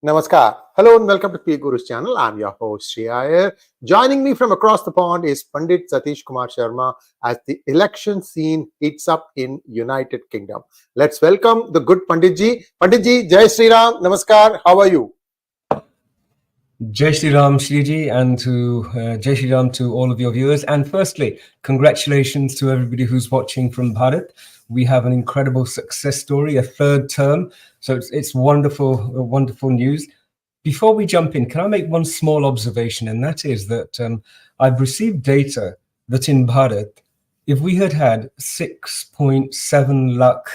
Namaskar. Hello and welcome to PGurus channel. I'm your host Sree Iyer. Joining me from across the pond is Pandit Satish Sharma as the election scene heats up in United Kingdom. Let's welcome the good Panditji. Panditji, Jai Sri Ram. Namaskar. How are you? Jai Sri Ram, Shriji, and to Jai Sri Ram to all of your viewers. And firstly, congratulations to everybody who's watching from Bharat. We have an incredible success story, a third term. So it's wonderful, wonderful news. Before we jump in, can I make one small observation? And that is that I've received data that in Bharat, if we had had 6.7 lakh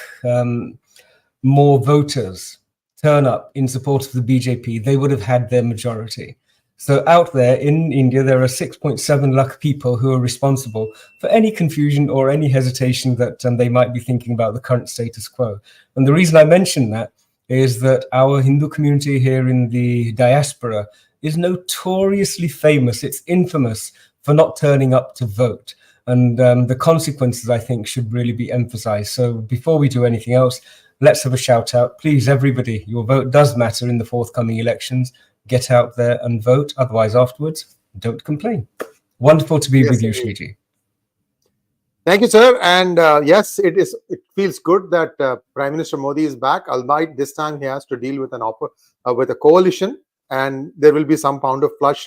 more voters turn up in support of the BJP, they would have had their majority. So out there in India, there are 6.7 lakh people who are responsible for any confusion or any hesitation that they might be thinking about the current status quo. And the reason I mention that is that our Hindu community here in the diaspora is notoriously famous. It's infamous for not turning up to vote. And the consequences, I think, should really be emphasized. So before we do anything else, let's have a shout out. Please, everybody, your vote does matter in the forthcoming elections. Get out there and vote. Otherwise, afterwards, don't complain. Wonderful to be with you, Shriji. Thank you, sir. And yes, it feels good that Prime Minister Modi is back, albeit this time he has to deal with with a coalition, and there will be some pound of flesh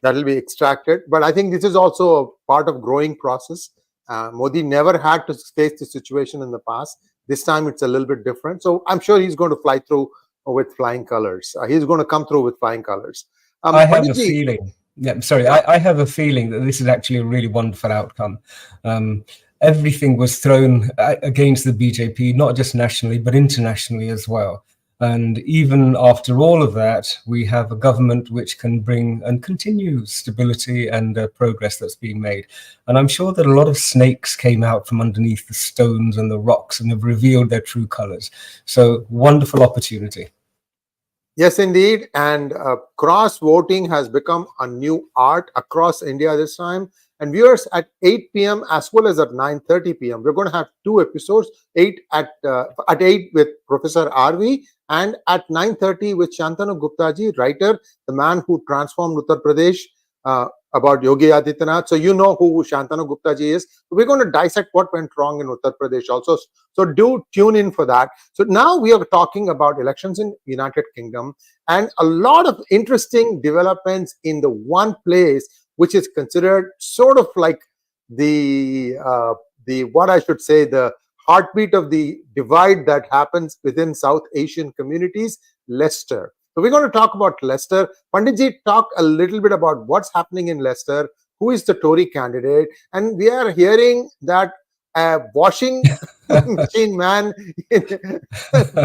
that will be extracted. But I think this is also a part of growing process. Modi never had to face the situation in the past. This time it's a little bit different. So I'm sure he's going to fly through with flying colors. He's going to come through with flying colors. I have a feeling. Yeah, sorry. I have a feeling that this is actually a really wonderful outcome. Everything was thrown against the BJP, not just nationally, but internationally as well. And even after all of that, we have a government which can bring and continue stability and progress that's being made. And I'm sure that a lot of snakes came out from underneath the stones and the rocks and have revealed their true colors. So wonderful opportunity. Yes, indeed. And cross voting has become a new art across India this time. And viewers, at 8 p.m. as well as at 9:30 p.m. we're going to have two episodes: 8 at 8 with Professor 𝗣𝗚𝗏 and at 9:30 with Shantanu Gupta-ji, writer, the man who transformed Uttar Pradesh, about Yogi Adityanath. So you know who Shantanu Gupta-ji is. We're going to dissect what went wrong in Uttar Pradesh also. So do tune in for that. So now we are talking about elections in United Kingdom and a lot of interesting developments in the one place which is considered sort of like the what I should say, the heartbeat of the divide that happens within South Asian communities, Leicester. So we're going to talk about Leicester. Panditji, talk a little bit about what's happening in Leicester, who is the Tory candidate, and we are hearing that washing machine man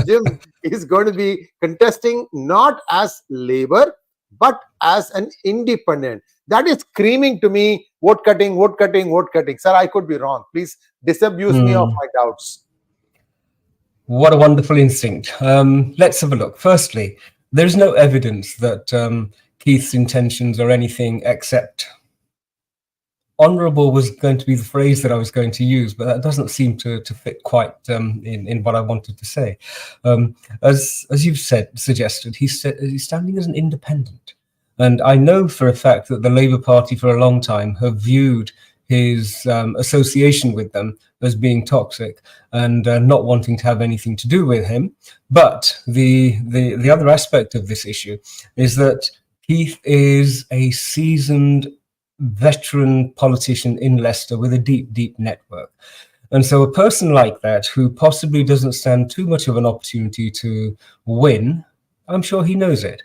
Jim is going to be contesting not as Labour, but as an independent. That is screaming to me, vote cutting, vote cutting, vote cutting. Sir, I could be wrong. Please disabuse me of my doubts. What a wonderful instinct. Let's have a look. Firstly, there's no evidence that Keith's intentions are anything except honourable was going to be the phrase that I was going to use, but that doesn't seem to fit quite in what I wanted to say. As you've suggested, he's standing as an independent. And I know for a fact that the Labour Party for a long time have viewed his association with them as being toxic and not wanting to have anything to do with him. But the other aspect of this issue is that Keith is a seasoned veteran politician in Leicester with a deep, deep network. And so a person like that who possibly doesn't stand too much of an opportunity to win, I'm sure he knows it.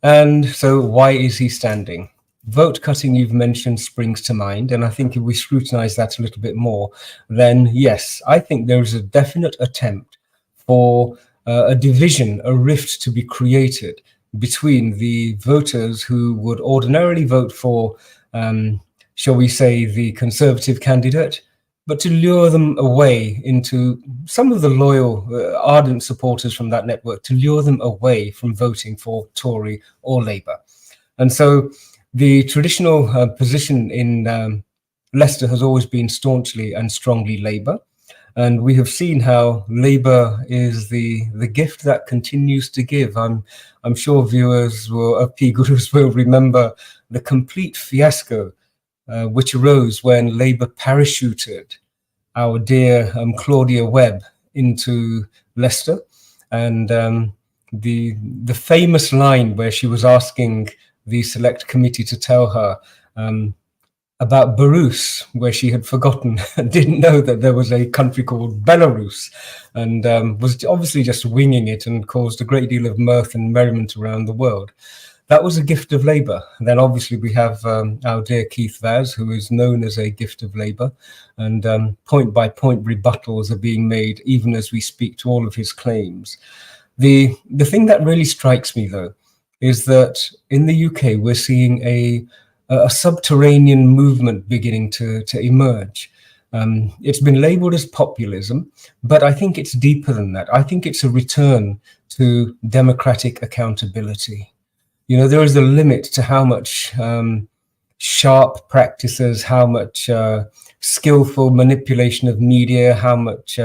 And so why is he standing? Vote cutting, you've mentioned, springs to mind. And I think if we scrutinize that a little bit more, then yes, I think there is a definite attempt for a division, a rift to be created between the voters who would ordinarily vote for, shall we say, the Conservative candidate, but to lure them away into some of the loyal, ardent supporters from that network, to lure them away from voting for Tory or Labour. And so the traditional position in Leicester has always been staunchly and strongly Labour. And we have seen how Labour is the gift that continues to give. I'm sure viewers of PGurus will remember the complete fiasco which arose when Labour parachuted our dear Claudia Webb into Leicester, and the famous line where she was asking the select committee to tell her about Belarus, where she had forgotten, didn't know that there was a country called Belarus, and was obviously just winging it, and caused a great deal of mirth and merriment around the world. That was a gift of Labour. Then obviously we have our dear 𝗣𝗍𝘅, who is known as a gift of Labour, and point by point rebuttals are being made even as we speak to all of his claims. The thing that really strikes me, though, is that in the UK we're seeing a subterranean movement beginning to emerge. It's been labeled as populism, but I think it's deeper than that. I think it's a return to democratic accountability. You know, there is a limit to how much sharp practices, how much skillful manipulation of media, how much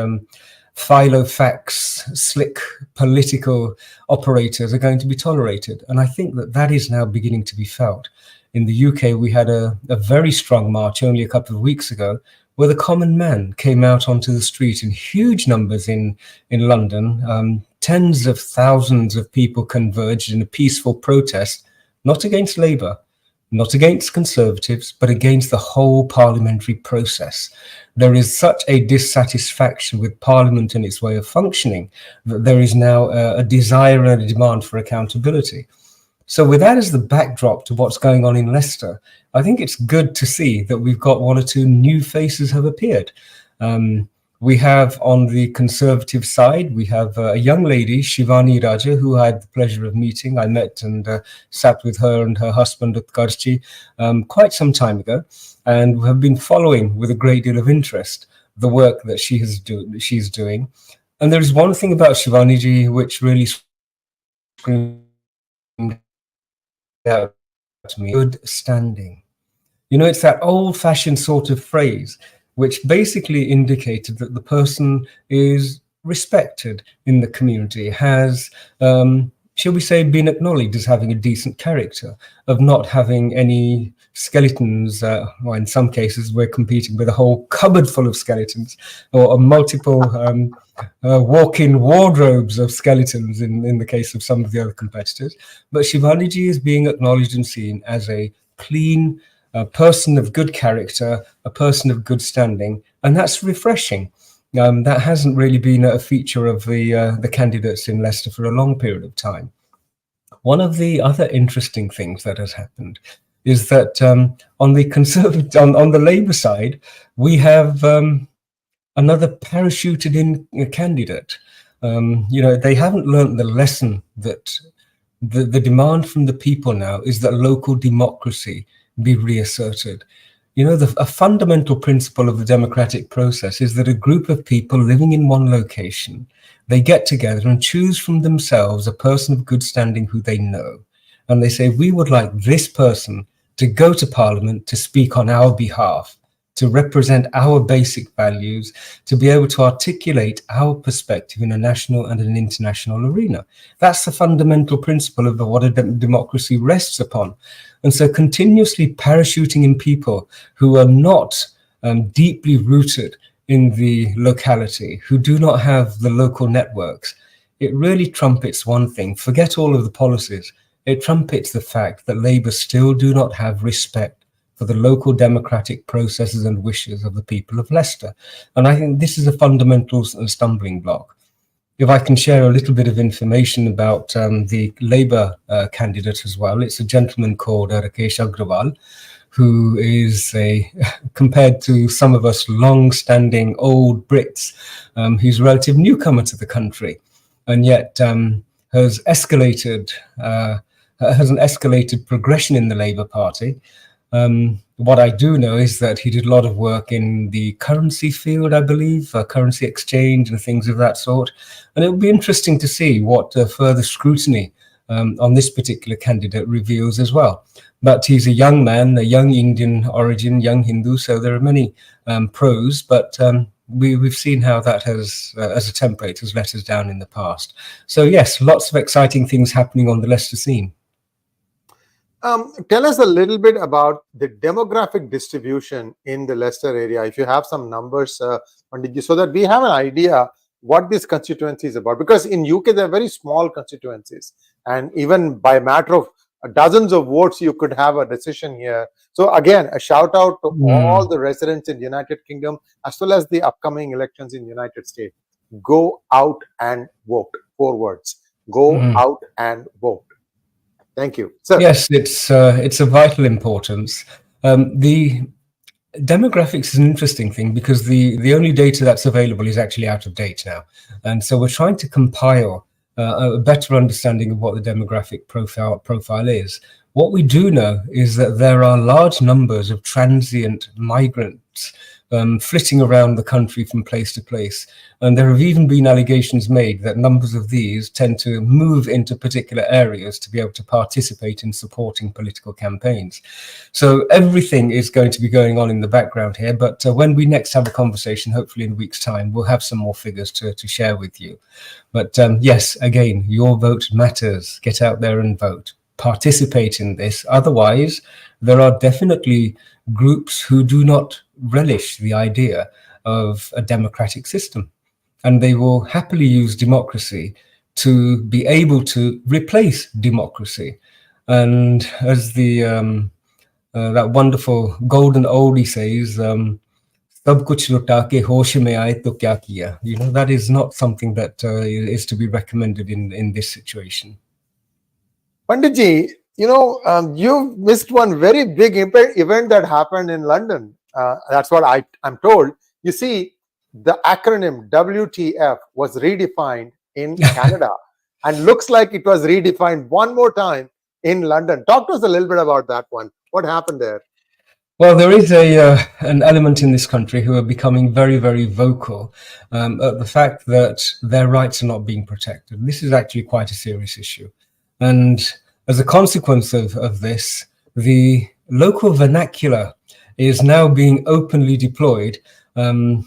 filofax, slick political operators are going to be tolerated. And I think that is now beginning to be felt. In the UK, we had a very strong march only a couple of weeks ago, where the common man came out onto the street in huge numbers in London. Tens of thousands of people converged in a peaceful protest, not against Labour, not against Conservatives, but against the whole parliamentary process. There is such a dissatisfaction with Parliament and its way of functioning that there is now a desire and a demand for accountability. So with that as the backdrop to what's going on in Leicester, I think it's good to see that we've got one or two new faces have appeared. We have on the Conservative side, we have a young lady, Shivani Raja, who I had the pleasure of meeting. I met and sat with her and her husband 𝗤𝙧𝙤𝘀𝘁 quite some time ago, and have been following with a great deal of interest the work that she's doing. And there is one thing about Shivani ji which really screamed out to me: good standing. You know, it's that old-fashioned sort of phrase which basically indicated that the person is respected in the community, has, shall we say, been acknowledged as having a decent character, of not having any skeletons, or in some cases we're competing with a whole cupboard full of skeletons, or multiple walk-in wardrobes of skeletons in the case of some of the other competitors. But Shivani ji is being acknowledged and seen as a clean, a person of good character, a person of good standing, and that's refreshing. That hasn't really been a feature of the candidates in Leicester for a long period of time. One of the other interesting things that has happened is that on the Labour side, we have another parachuted in candidate. You know, they haven't learned the lesson that the demand from the people now is that local democracy be reasserted. You know, a fundamental principle of the democratic process is that a group of people living in one location, they get together and choose from themselves a person of good standing who they know. And they say, we would like this person to go to Parliament to speak on our behalf, to represent our basic values, to be able to articulate our perspective in a national and an international arena. That's the fundamental principle of what a democracy rests upon. And so continuously parachuting in people who are not deeply rooted in the locality, who do not have the local networks, it really trumpets one thing. Forget all of the policies. It trumpets the fact that Labour still do not have respect for the local democratic processes and wishes of the people of Leicester. And I think this is a fundamental stumbling block. If I can share a little bit of information about the Labour candidate as well, it's a gentleman called Rakesh Agrawal, who is compared to some of us long-standing old Brits, he's a relative newcomer to the country, and yet has an escalated progression in the Labour Party. What I do know is that he did a lot of work in the currency field, I believe, currency exchange and things of that sort. And it will be interesting to see what further scrutiny on this particular candidate reveals as well. But he's a young man, a young Indian origin, young Hindu, so there are many pros. But we've seen how that has, as a template, has let us down in the past. So yes, lots of exciting things happening on the Leicester scene. Tell us a little bit about the demographic distribution in the Leicester area, if you have some numbers, Panditji, so that we have an idea what this constituency is about. Because in UK, they're very small constituencies, and even by a matter of dozens of votes, you could have a decision here. So again, a shout out to all the residents in the United Kingdom, as well as the upcoming elections in the United States. Go out and vote. 4 words. Go out and vote. Thank you, sir. Yes, it's a vital importance. The demographics is an interesting thing because the only data that's available is actually out of date now, and so we're trying to compile a better understanding of what the demographic profile is. What we do know is that there are large numbers of transient migrants flitting around the country from place to place. And there have even been allegations made that numbers of these tend to move into particular areas to be able to participate in supporting political campaigns. So everything is going to be going on in the background here, but when we next have a conversation, hopefully in a week's time, we'll have some more figures to share with you. But yes, again, your vote matters. Get out there and vote. Participate in this. Otherwise, there are definitely groups who do not relish the idea of a democratic system, and they will happily use democracy to be able to replace democracy. And as the that wonderful golden oldie says, 𝗤𝙧𝙤𝙪 𝗢𝘂𝘁 you know, that is not something that is to be recommended in this situation. Panditji, you know, you missed one very big event that happened in London. That's what I'm told. You see, the acronym WTF was redefined in Canada and looks like it was redefined one more time in London. Talk to us a little bit about that one. What happened there? Well, there is an element in this country who are becoming very, very vocal at the fact that their rights are not being protected. This is actually quite a serious issue. And as a consequence of this, the local vernacular is now being openly deployed and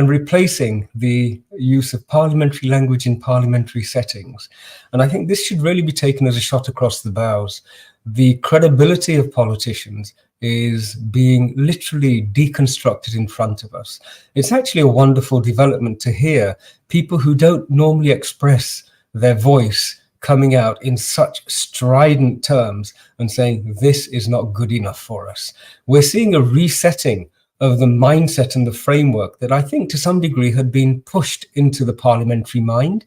replacing the use of parliamentary language in parliamentary settings. And I think this should really be taken as a shot across the bows. The credibility of politicians is being literally deconstructed in front of us. It's actually a wonderful development to hear people who don't normally express their voice coming out in such strident terms and saying, this is not good enough for us. We're seeing a resetting of the mindset and the framework that I think to some degree had been pushed into the parliamentary mind.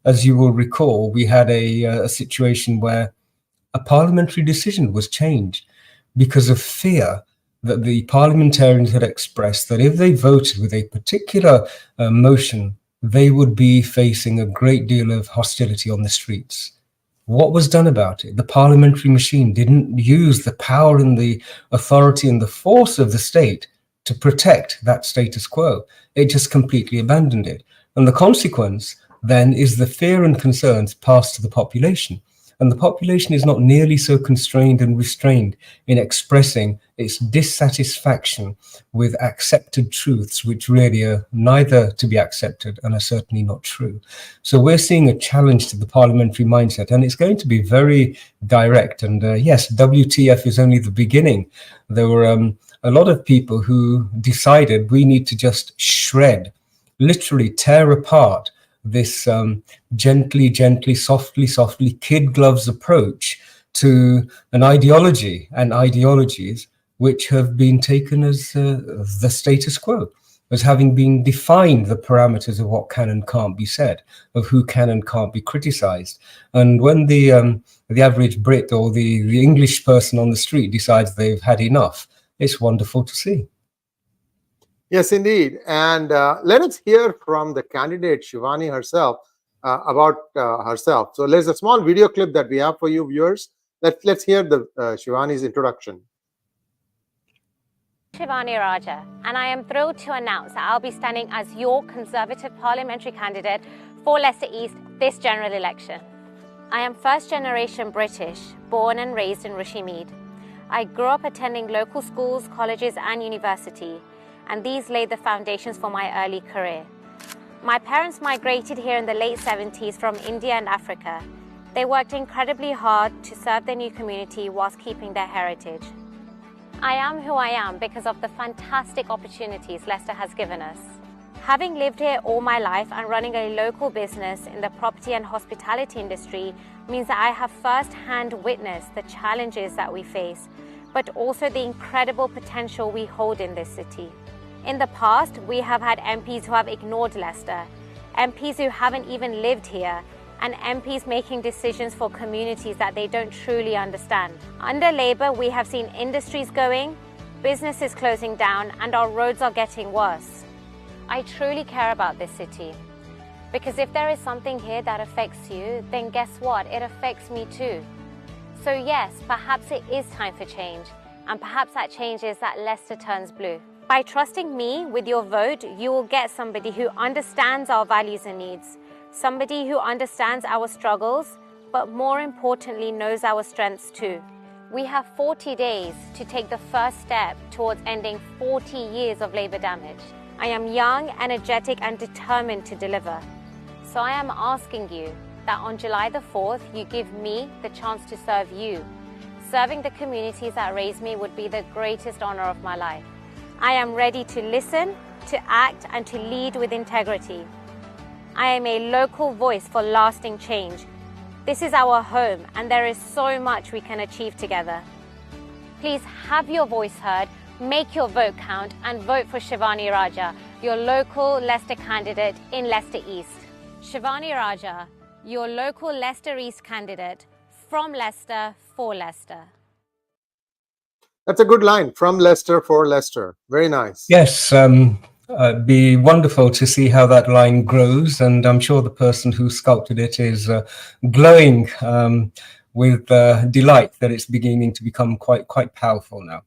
As you will recall, we had a situation where a parliamentary decision was changed because of fear that the parliamentarians had expressed that if they voted with a particular motion, they would be facing a great deal of hostility on the streets. What was done about it? The parliamentary machine didn't use the power and the authority and the force of the state to protect that status quo. It just completely abandoned it. And the consequence then is the fear and concerns passed to the population. And the population is not nearly so constrained and restrained in expressing its dissatisfaction with accepted truths, which really are neither to be accepted and are certainly not true. So we're seeing a challenge to the parliamentary mindset, and it's going to be very direct. And yes, WTF is only the beginning. There were a lot of people who decided we need to just shred, literally tear apart this gently, softly, kid gloves approach to an ideology and ideologies which have been taken as the status quo, as having been defined the parameters of what can and can't be said, of who can and can't be criticized. And when the average Brit or the English person on the street decides they've had enough, it's wonderful to see. Yes, indeed. And let us hear from the candidate, Shivani herself, about herself. So there's a small video clip that we have for you viewers. Let's hear the Shivani's introduction. Shivani Raja, and I am thrilled to announce that I'll be standing as your Conservative parliamentary candidate for Leicester East this general election. I am first-generation British, born and raised in Rushmede. I grew up attending local schools, colleges and university, and these laid the foundations for my early career. My parents migrated here in the late 70s from India and Africa. They worked incredibly hard to serve their new community whilst keeping their heritage. I am who I am because of the fantastic opportunities Leicester has given us. Having lived here all my life and running a local business in the property and hospitality industry means that I have first-hand witnessed the challenges that we face, but also the incredible potential we hold in this city. In the past, we have had MPs who have ignored Leicester, MPs who haven't even lived here, and MPs making decisions for communities that they don't truly understand. Under Labour, we have seen industries going, businesses closing down, and our roads are getting worse. I truly care about this city, because if there is something here that affects you, then guess what? It affects me too. So yes, perhaps it is time for change, and perhaps that change is that Leicester turns blue. By trusting me with your vote, you will get somebody who understands our values and needs, somebody who understands our struggles, but more importantly knows our strengths too. We have 40 days to take the first step towards ending 40 years of Labour damage. I am young, energetic and determined to deliver. So I am asking you that on July the 4th, you give me the chance to serve you. Serving the communities that raised me would be the greatest honour of my life. I am ready to listen, to act and to lead with integrity. I am a local voice for lasting change. This is our home and there is so much we can achieve together. Please have your voice heard, make your vote count and vote for 𝗤𝙑𝙬 Raja, your local Leicester candidate in Leicester East. 𝗤𝙑𝙬 Raja, your local Leicester East candidate from Leicester for Leicester. That's a good line. From Leicester for Leicester. Very nice. Yes, it'd be wonderful to see how that line grows, and I'm sure the person who sculpted it is glowing with delight that it's beginning to become quite powerful now.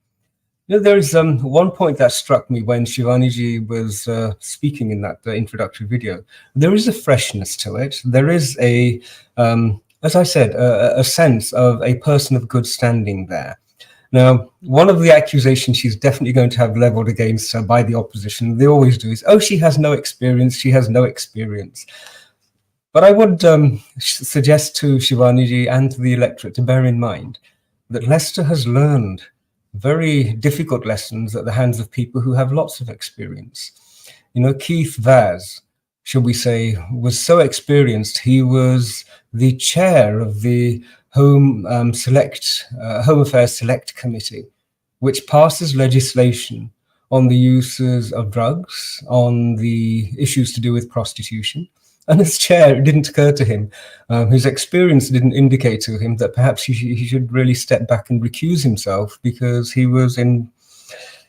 You know, there is one point that struck me when 𝗤𝙑𝙬 was speaking in that introductory video. There is a freshness to it. There is a, as I said, a sense of a person of good standing there. Now, one of the accusations she's definitely going to have leveled against her by the opposition, they always do, is, oh, she has no experience, she has no experience. But I would suggest to 𝗤𝙑𝙬 and to the electorate to bear in mind that Leicester has learned very difficult lessons at the hands of people who have lots of experience. You know, 𝗤𝙧 𝗏𝗏, shall we say, was so experienced. He was the chair of the Home Affairs Select Committee, which passes legislation on the uses of drugs, on the issues to do with prostitution. And as chair, it didn't occur to him, his experience didn't indicate to him that perhaps he should really step back and recuse himself, because he was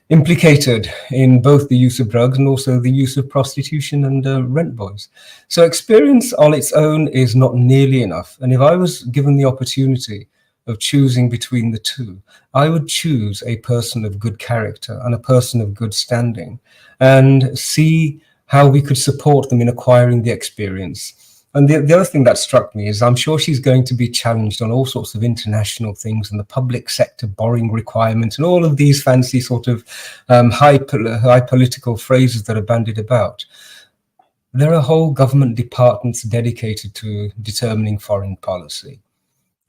implicated in both the use of drugs and also the use of prostitution and rent boys. So experience on its own is not nearly enough. And if I was given the opportunity of choosing between the two, I would choose a person of good character and a person of good standing and see how we could support them in acquiring the experience. And the other thing that struck me is I'm sure she's going to be challenged on all sorts of international things and the public sector borrowing requirements and all of these fancy sort of high political phrases that are bandied about. There are whole government departments dedicated to determining foreign policy.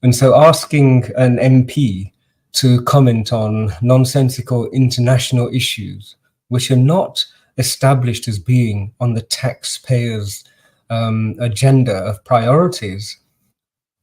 And so asking an MP to comment on nonsensical international issues, which are not established as being on the taxpayers' agenda of priorities,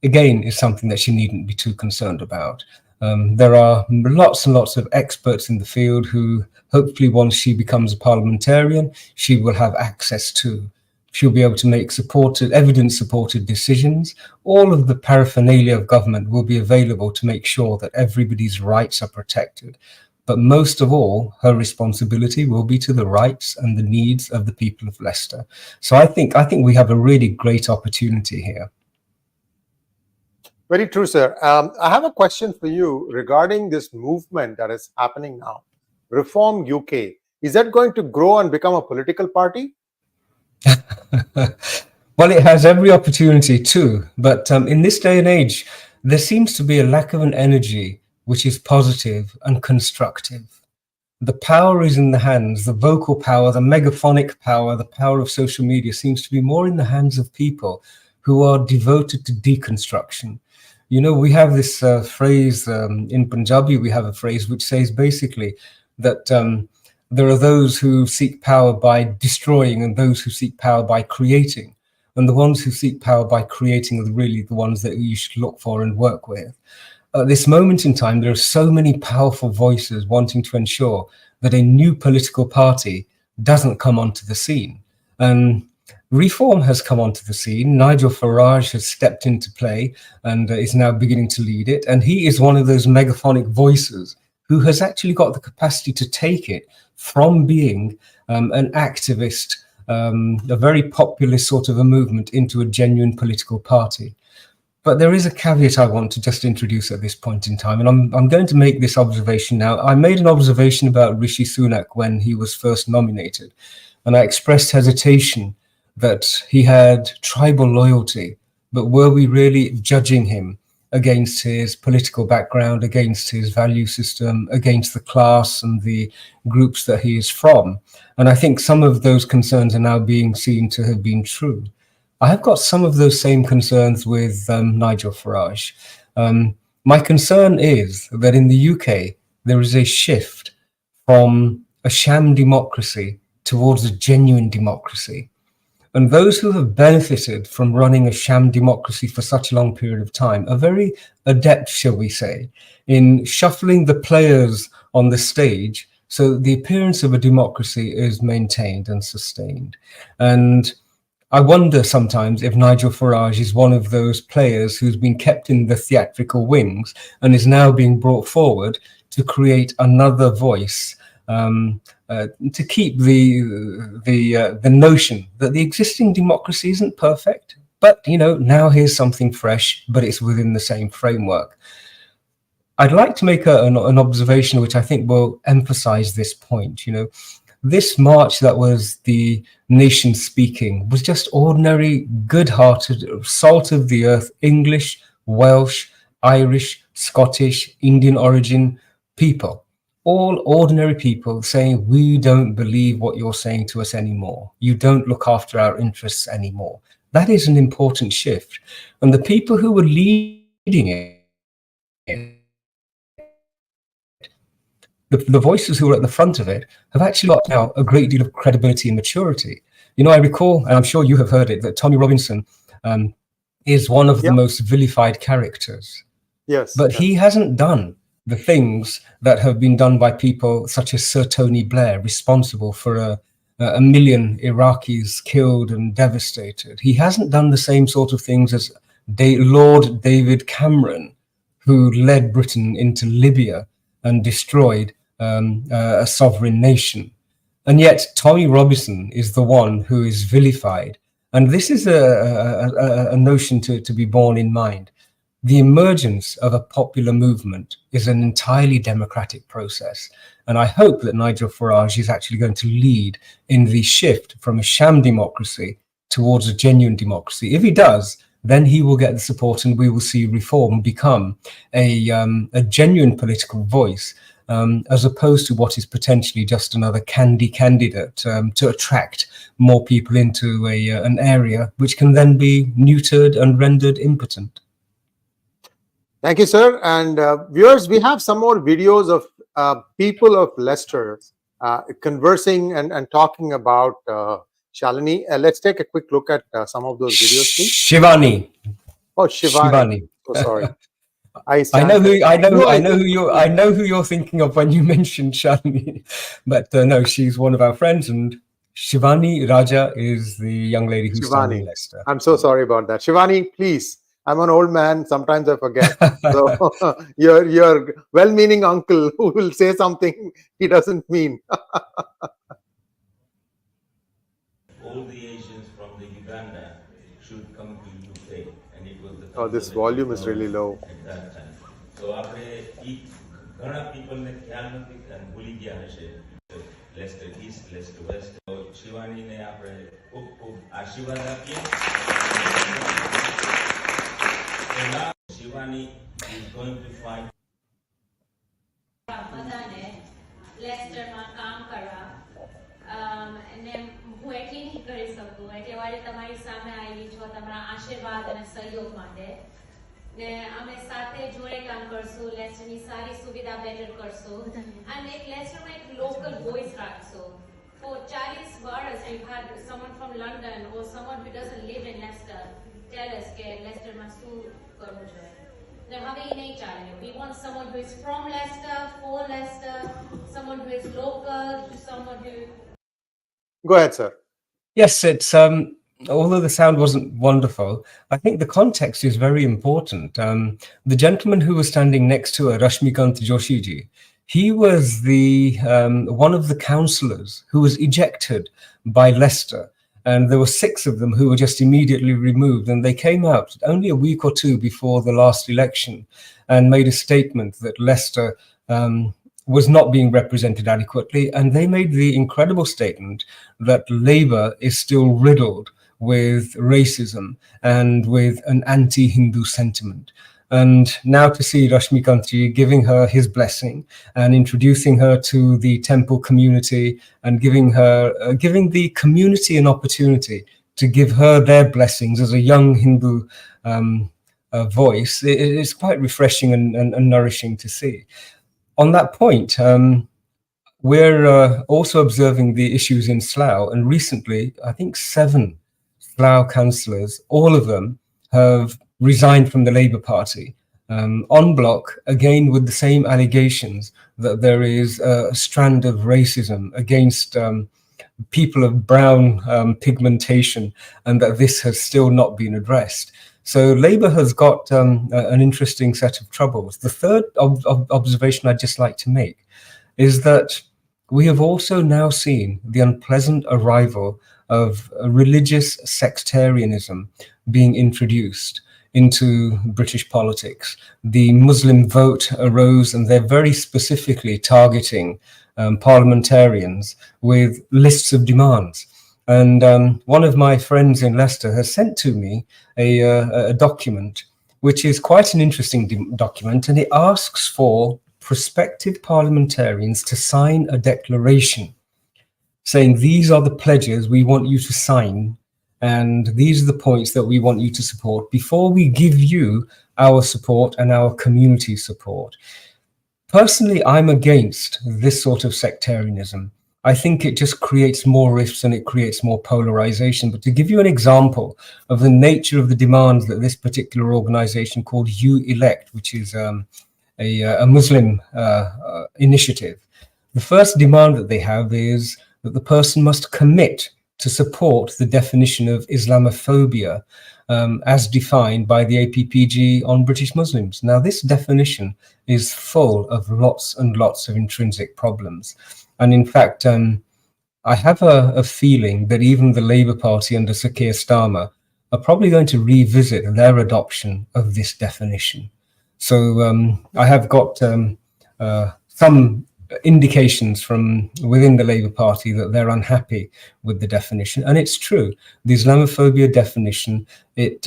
again, is something that she needn't be too concerned about. There are lots and lots of experts in the field who hopefully once she becomes a parliamentarian, she will have access to. She'll be able to make evidence-supported decisions. All of the paraphernalia of government will be available to make sure that everybody's rights are protected. But most of all, her responsibility will be to the rights and the needs of the people of Leicester. So I think we have a really great opportunity here. Very true, sir. I have a question for you regarding this movement that is happening now, Reform UK. Is that going to grow and become a political party? Well, it has every opportunity to, but in this day and age, there seems to be a lack of an energy which is positive and constructive. the power is in the hands, the vocal power, the megaphonic power, the power of social media seems to be more in the hands of people who are devoted to deconstruction. You know, we have this phrase in Punjabi, we have a phrase which says basically that there are those who seek power by destroying and those who seek power by creating. And the ones who seek power by creating are really the ones that you should look for and work with. At this moment in time, there are so many powerful voices wanting to ensure that a new political party doesn't come onto the scene. And Reform has come onto the scene. Nigel Farage has stepped into play and is now beginning to lead it. And he is one of those megaphonic voices who has actually got the capacity to take it from being an activist, a very populist sort of a movement, into a genuine political party. But there is a caveat I want to just introduce at this point in time, and I'm going to make this observation now. I made an observation about Rishi Sunak when he was first nominated, and I expressed hesitation that he had tribal loyalty, but were we really judging him against his political background, against his value system, against the class and the groups that he is from? And I think some of those concerns are now being seen to have been true. I have got some of those same concerns with Nigel Farage. My concern is that in the UK, there is a shift from a sham democracy towards a genuine democracy. And those who have benefited from running a sham democracy for such a long period of time are very adept, shall we say, in shuffling the players on the stage so that the appearance of a democracy is maintained and sustained. And I wonder sometimes if Nigel Farage is one of those players who's been kept in the theatrical wings and is now being brought forward to create another voice, to keep the notion that the existing democracy isn't perfect, but you know, now here's something fresh, but it's within the same framework. I'd like to make an observation which I think will emphasize this point. You know, this march that was the nation speaking was just ordinary, good-hearted, salt of the earth, English, Welsh, Irish, Scottish, Indian origin people, all ordinary people saying, we don't believe what you're saying to us anymore. You don't look after our interests anymore. That is an important shift. And the people who were leading it, the voices who were at the front of it, have actually got now a great deal of credibility and maturity. You know, I recall, and I'm sure you have heard it, that Tommy Robinson is one of the most vilified characters. Yes. But he hasn't done the things that have been done by people such as Sir Tony Blair, responsible for a million Iraqis killed and devastated. He hasn't done the same sort of things as Lord David Cameron, who led Britain into Libya and destroyed a sovereign nation. And yet Tommy Robinson is the one who is vilified. And this is a notion to be borne in mind. The emergence of a popular movement is an entirely democratic process. And I hope that Nigel Farage is actually going to lead in the shift from a sham democracy towards a genuine democracy. If he does, then he will get the support and we will see Reform become a genuine political voice, as opposed to what is potentially just another candy candidate to attract more people into an area which can then be neutered and rendered impotent. Thank you, sir. And viewers, we have some more videos of people of Leicester conversing and talking about Shalini. Let's take a quick look at some of those videos, please. Shivani. Oh, Shivani. So sorry. I know who you're thinking of when you mentioned Shalini, but no, she's one of our friends, and Shivani Raja is the young lady who's standing in Leicester. I'm so sorry about that. Shivani, please. I'm an old man. Sometimes I forget. So your well-meaning uncle who will say something he doesn't mean. All the Asians from the Uganda should come to UK, and it was the. Oh, this volume is really low. At that time. So after ઘણા people ને ખ્યાલ નથી અને ભૂલી ગયા હશે Leicester East, Leicester West. So Shivani ને આપણે ખૂબ ખૂબ આશીર્વાદ આપીએ. So now Shivani is going to find. લેસ્ટરમાં કામ કરવા અને હું એટલી નહીં કરી શકું એટલે વારે તમારી સામે આવી છો તમારા આશીર્વાદ અને સહયોગ માટે ને અમે સાથે જોડે કામ કરશું લેસ્ટરની સારી સુવિધા બેટર કરશું અને એક લેસ્ટરમાં એક લોકલ વોઇસ રાખશું. For 40 વર્ષ we've had someone from London or someone who doesn't live in Leicester tell us કે લેસ્ટરમાં શું કરવું જોઈએ. ને હવે એ નહીં ચાલે. We want someone who is from Leicester, for Leicester, someone who is local, someone who... Go ahead, sir. Yes, it's although the sound wasn't wonderful, I think the context is very important. The gentleman who was standing next to her, 𝗤𝙗𝙗𝘄𝑔𝙧 Joshiji, he was the one of the councillors who was ejected by Leicester, and there were 6 of them who were just immediately removed, and they came out only a week or 2 before the last election and made a statement that Leicester was not being represented adequately, and they made the incredible statement that Labour is still riddled with racism and with an anti-Hindu sentiment. And now to see 𝗤𝙗𝙗𝘄𝑔𝙧 giving her his blessing and introducing her to the temple community and giving the community an opportunity to give her their blessings as a young Hindu voice, it's quite refreshing and nourishing to see. On that point, we're also observing the issues in Slough, and recently, I think 7 Slough councillors, all of them have resigned from the Labour Party, en bloc, again with the same allegations that there is a strand of racism against people of brown pigmentation, and that this has still not been addressed. So Labour has got an interesting set of troubles. The third observation I'd just like to make is that we have also now seen the unpleasant arrival of religious sectarianism being introduced into British politics. The Muslim vote arose, and they're very specifically targeting parliamentarians with lists of demands. And one of my friends in Leicester has sent to me a document, which is quite an interesting document, and it asks for prospective parliamentarians to sign a declaration saying these are the pledges we want you to sign, and these are the points that we want you to support before we give you our support and our community support. Personally, I'm against this sort of sectarianism. I think it just creates more rifts and it creates more polarization. But to give you an example of the nature of the demands that this particular organization called You Elect, which is a Muslim initiative, the first demand that they have is that the person must commit to support the definition of Islamophobia as defined by the APPG on British Muslims. Now, this definition is full of lots and lots of intrinsic problems. And in fact, I have a feeling that even the Labour Party under Sir Keir Starmer are probably going to revisit their adoption of this definition. So I have got some indications from within the Labour Party that they're unhappy with the definition. And it's true. The Islamophobia definition, it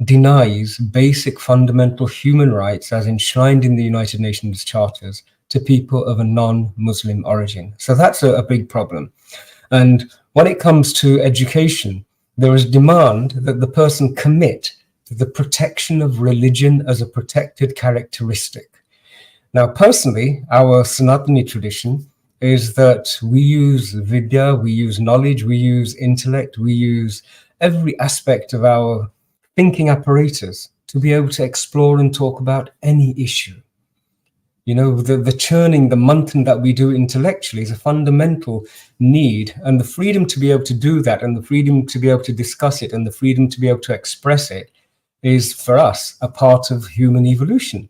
denies basic fundamental human rights as enshrined in the United Nations Charters to people of a non-Muslim origin. So that's a big problem. And when it comes to education, there is demand that the person commit to the protection of religion as a protected characteristic. Now, personally, our Sanatani tradition is that we use vidya, we use knowledge, we use intellect, we use every aspect of our thinking apparatus to be able to explore and talk about any issue. You know, the churning, the manthan that we do intellectually is a fundamental need, and the freedom to be able to do that, and the freedom to be able to discuss it, and the freedom to be able to express it is, for us, a part of human evolution.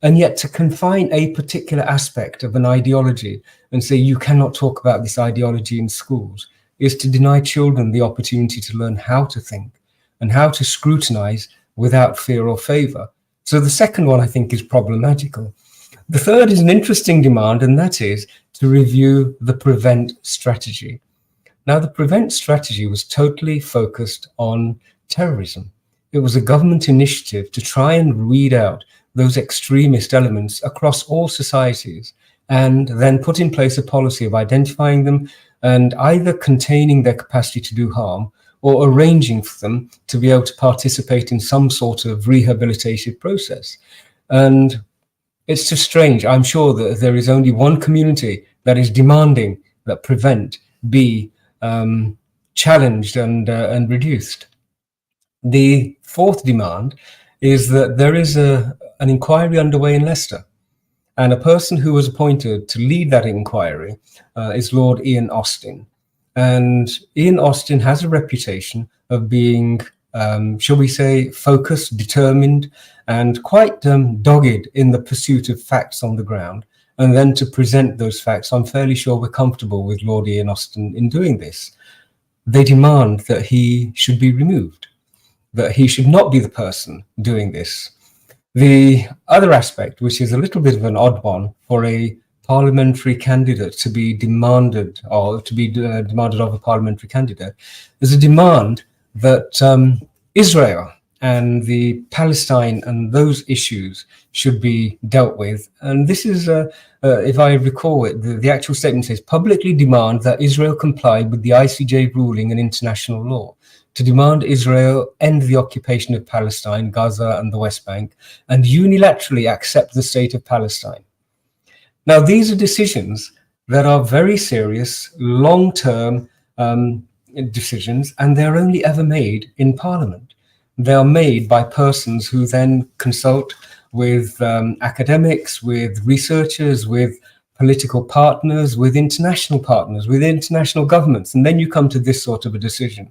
And yet to confine a particular aspect of an ideology and say you cannot talk about this ideology in schools is to deny children the opportunity to learn how to think and how to scrutinize without fear or favor. So the second one, I think, is problematical. The third is an interesting demand, and that is to review the PREVENT strategy. Now, the PREVENT strategy was totally focused on terrorism. It was a government initiative to try and weed out those extremist elements across all societies and then put in place a policy of identifying them and either containing their capacity to do harm or arranging for them to be able to participate in some sort of rehabilitative process. And it's just strange. I'm sure that there is only one community that is demanding that PREVENT be challenged and reduced. The fourth demand is that there is an inquiry underway in Leicester, and a person who was appointed to lead that inquiry is Lord Ian Austin. And Ian Austin has a reputation of being, shall we say, focused, determined, and quite dogged in the pursuit of facts on the ground. And then to present those facts, I'm fairly sure we're comfortable with Lord Ian Austin in doing this. They demand that he should be removed, that he should not be the person doing this. The other aspect, which is a little bit of an odd one for a parliamentary candidate to be demanded, or to be demanded of a parliamentary candidate, is a demand that Israel and the Palestine and those issues should be dealt with. And this is, if I recall it, the actual statement says, publicly demand that Israel comply with the ICJ ruling and international law, to demand Israel end the occupation of Palestine, Gaza and the West Bank, and unilaterally accept the state of Palestine. Now, these are decisions that are very serious, long-term decisions, and they're only ever made in Parliament. They are made by persons who then consult with academics, with researchers, with political partners, with international partners, with international governments, and then you come to this sort of a decision.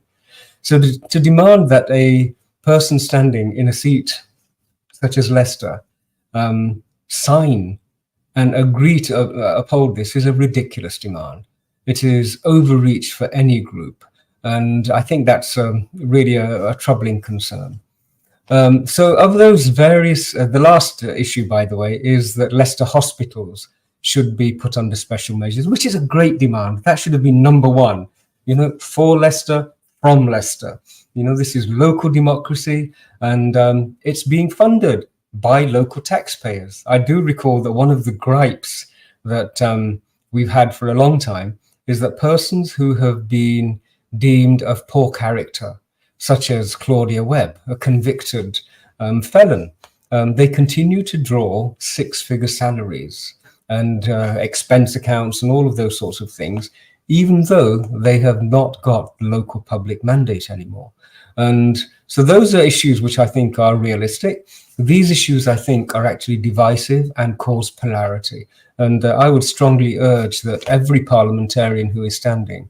So to demand that a person standing in a seat such as Leicester sign and agree to uphold this is a ridiculous demand. It is overreach for any group. And I think that's really a troubling concern. So of those various, the last issue, by the way, is that Leicester hospitals should be put under special measures, which is a great demand. That should have been number one, for Leicester, from Leicester. This is local democracy, and it's being funded by local taxpayers. I do recall that one of the gripes that we've had for a long time is that persons who have been deemed of poor character, such as Claudia Webb, a convicted felon, they continue to draw six-figure salaries and expense accounts and all of those sorts of things, even though they have not got the local public mandate anymore. And so those are issues which I think are realistic. These issues, I think, are actually divisive and cause polarity. And I would strongly urge that every parliamentarian who is standing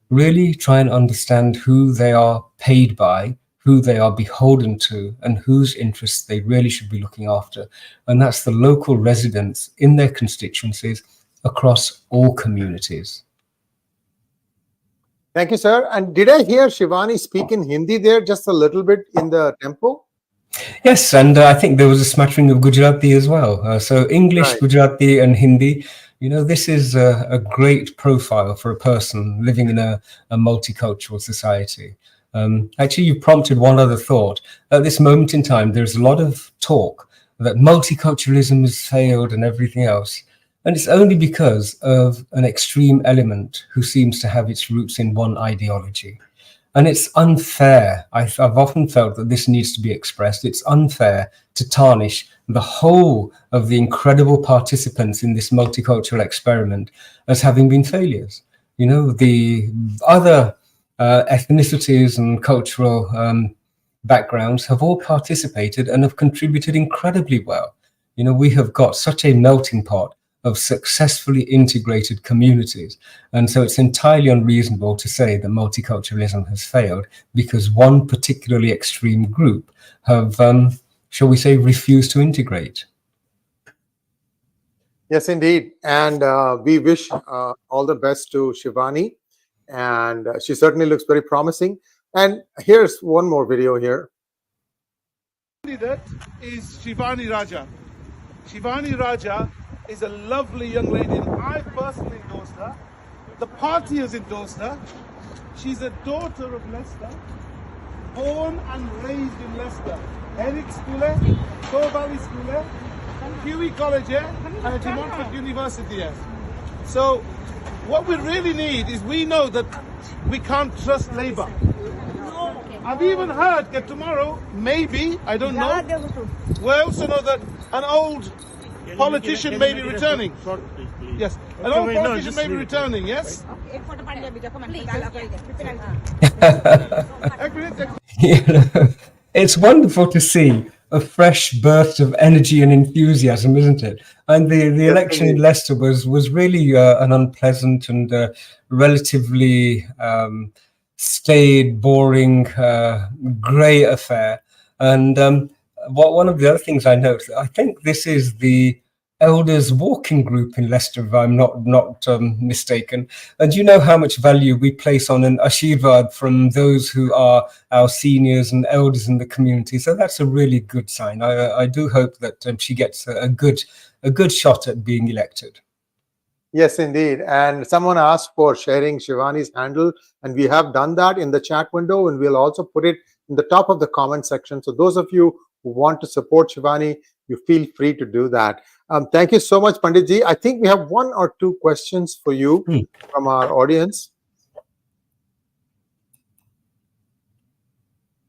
really try and understand who they are paid by, who they are beholden to, and whose interests they really should be looking after. And that's the local residents in their constituencies across all communities. Thank you, sir. And did I hear Shivani speak in Hindi there just a little bit in the tempo? Yes, and I think there was a smattering of Gujarati as well. So English, right. Gujarati and Hindi. This is a great profile for a person living in a multicultural society. Actually, you prompted one other thought. At this moment in time, there's a lot of talk that multiculturalism has failed and everything else. And it's only because of an extreme element who seems to have its roots in one ideology. And it's unfair. I've often felt that this needs to be expressed. It's unfair to tarnish the whole of the incredible participants in this multicultural experiment as having been failures. The other ethnicities and cultural backgrounds have all participated and have contributed incredibly well. We have got such a melting pot of successfully integrated communities. And so it's entirely unreasonable to say that multiculturalism has failed because one particularly extreme group have, shall we say, refused to integrate. Yes, indeed. And we wish all the best to Shivani. And she certainly looks very promising. And here's one more video here. Candidate is Shivani Raja. Shivani Raja is a lovely young lady, and I personally endorsed her. The party has endorsed her. She's a daughter of Leicester, born and raised in Leicester. Eric Skule, Valley Skule, 𝗒𝘂𝗿𝘁𝘁 and a Demontfort University. So what we really need is, we know that we can't trust Labour. I've even heard that tomorrow, maybe, I don't know, we also know that an old politician may be returning. Yes, an old politician may be returning, yes? It's wonderful to see a fresh burst of energy and enthusiasm, isn't it? And the election in Leicester was really an unpleasant and relatively staid, boring, grey affair. And one of the other things I noticed, I think this is the elders walking group in Leicester, if I'm not mistaken. And you know how much value we place on an ashirvad from those who are our seniors and elders in the community. So that's a really good sign. I do hope that she gets a good shot at being elected. Yes, indeed. And someone asked for sharing Shivani's handle, and we have done that in the chat window, and we'll also put it in the top of the comment section. So those of you who want to support Shivani, you feel free to do that. Thank you so much, Panditji. I think we have one or two questions for you from our audience.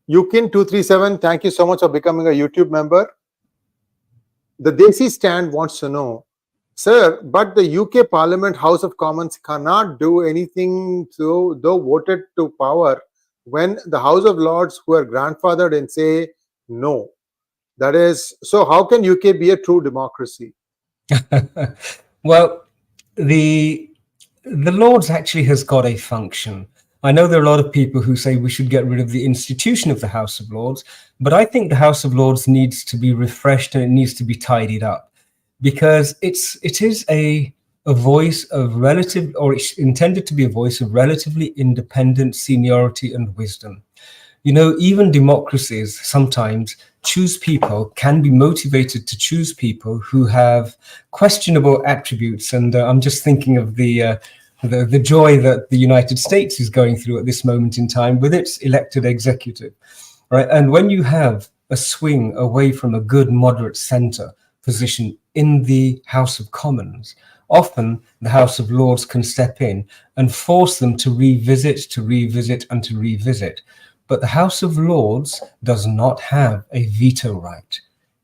Yukin237, thank you so much for becoming a YouTube member. The Desi Stand wants to know, sir, but the UK Parliament House of Commons cannot do anything though voted to power when the House of Lords, who are grandfathered in, say no. That is, so how can UK be a true democracy? Well, the Lords actually has got a function. I know there are a lot of people who say we should get rid of the institution of the House of Lords, but I think the House of Lords needs to be refreshed and it needs to be tidied up, because it is a voice of relative, or it's intended to be a voice of relatively independent seniority and wisdom. You know, even democracies sometimes can be motivated to choose people who have questionable attributes. And I'm just thinking of the joy that the United States is going through at this moment in time with its elected executive, right? And when you have a swing away from a good moderate center position in the House of Commons, often the House of Lords can step in and force them to revisit, and to revisit. But the House of Lords does not have a veto right.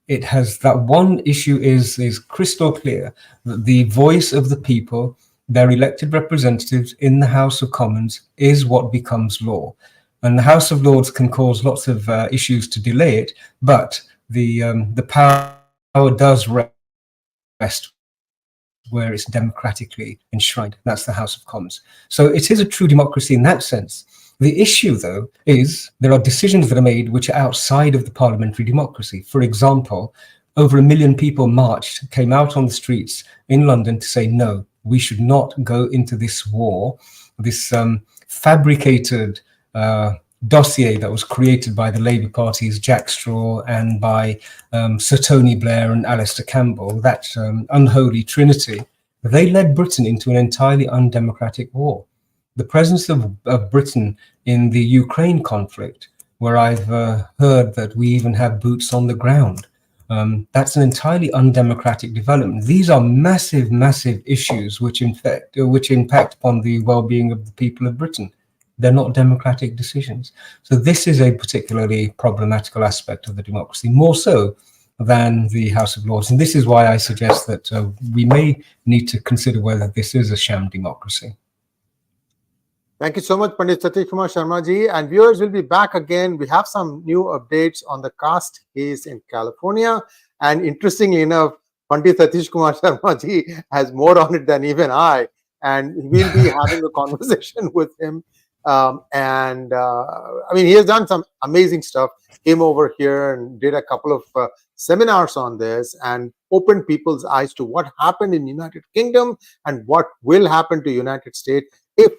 It has that one issue is crystal clear, that the voice of the people, their elected representatives in the House of Commons, is what becomes law. And the House of Lords can cause lots of issues to delay it, but the power does rest where it's democratically enshrined. That's the House of Commons. So it is a true democracy in that sense. The issue, though, is there are decisions that are made which are outside of the parliamentary democracy. For example, over 1 million people came out on the streets in London to say, no, we should not go into this war, this fabricated dossier that was created by the Labour Party's Jack Straw and by Sir Tony Blair and Alistair Campbell, that unholy trinity. They led Britain into an entirely undemocratic war. The presence of Britain in the Ukraine conflict, where I've heard that we even have boots on the ground, that's an entirely undemocratic development. These are massive, massive issues which impact upon the well-being of the people of Britain. They're not democratic decisions. So this is a particularly problematical aspect of the democracy, more so than the House of Lords. And this is why I suggest that we may need to consider whether this is a sham democracy. Thank you so much, Pandit Satish Kumar Sharma ji. And viewers will be back again. We have some new updates on the caste case in California. And interestingly enough, Pandit Satish Kumar Sharma ji has more on it than even I. And we'll be having a conversation with him. I mean, he has done some amazing stuff. Came over here and did a couple of seminars on this and opened people's eyes to what happened in United Kingdom and what will happen to United States if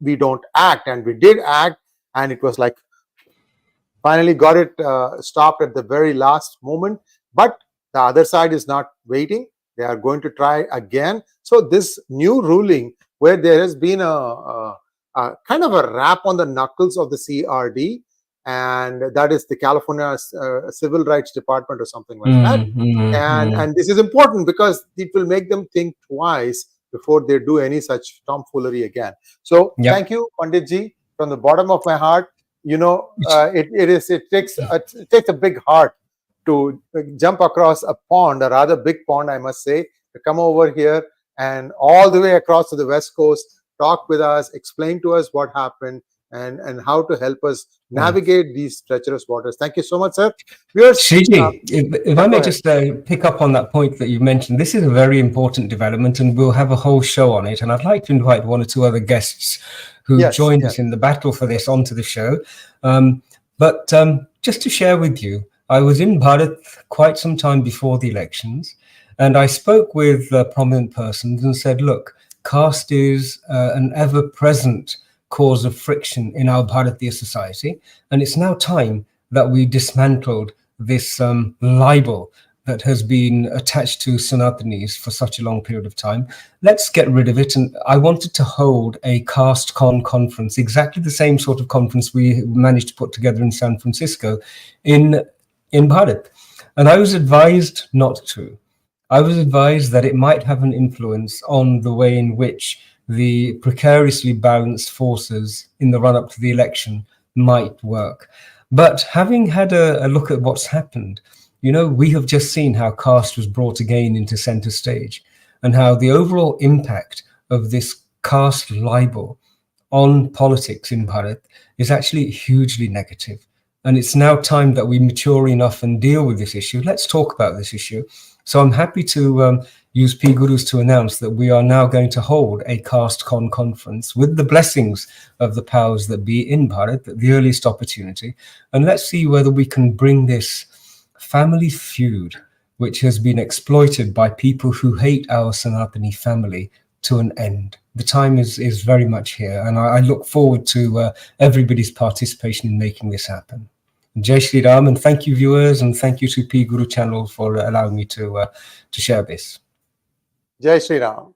we don't act. And we did act, and it was like finally got it stopped at the very last moment. But the other side is not waiting. They are going to try again. So this new ruling, where there has been a kind of a rap on the knuckles of the CRD, and that is the California Civil Rights Department or something like that. And this is important because it will make them think twice before they do any such tomfoolery again. So thank you, Panditji, from the bottom of my heart. You know, it takes a big heart to jump across a pond, a rather big pond, I must say, to come over here and all the way across to the West Coast, talk with us, explain to us what happened, and how to help us navigate these treacherous waters. Thank you so much, sir. Shriji, if I may just pick up on that point that you mentioned, this is a very important development, and we'll have a whole show on it. And I'd like to invite one or two other guests who joined us in the battle for this onto the show. But just to share with you, I was in Bharat quite some time before the elections, and I spoke with prominent persons and said, look, caste is an ever-present cause of friction in our Bharatiya society, and it's now time that we dismantled this libel that has been attached to Sanatanis for such a long period of time. Let's get rid of it. And I wanted to hold a CasteCon conference, exactly the same sort of conference we managed to put together in San Francisco in Bharat. And I was advised not to. I was advised that it might have an influence on the way in which the precariously balanced forces in the run-up to the election might work. But having had a look at what's happened, you know, we have just seen how caste was brought again into center stage, and how the overall impact of this caste libel on politics in Bharat is actually hugely negative. And it's now time that we mature enough and deal with this issue. Let's talk about this issue. So I'm happy to use PGurus to announce that we are now going to hold a CasteCon conference with the blessings of the powers that be in Bharat at the earliest opportunity. And let's see whether we can bring this family feud, which has been exploited by people who hate our Sanatani family, to an end. The time is very much here, and I look forward to everybody's participation in making this happen. Jai Shri Ram, and thank you, viewers, and thank you to PGuru channel for allowing me to share this. Jai Shri Ram.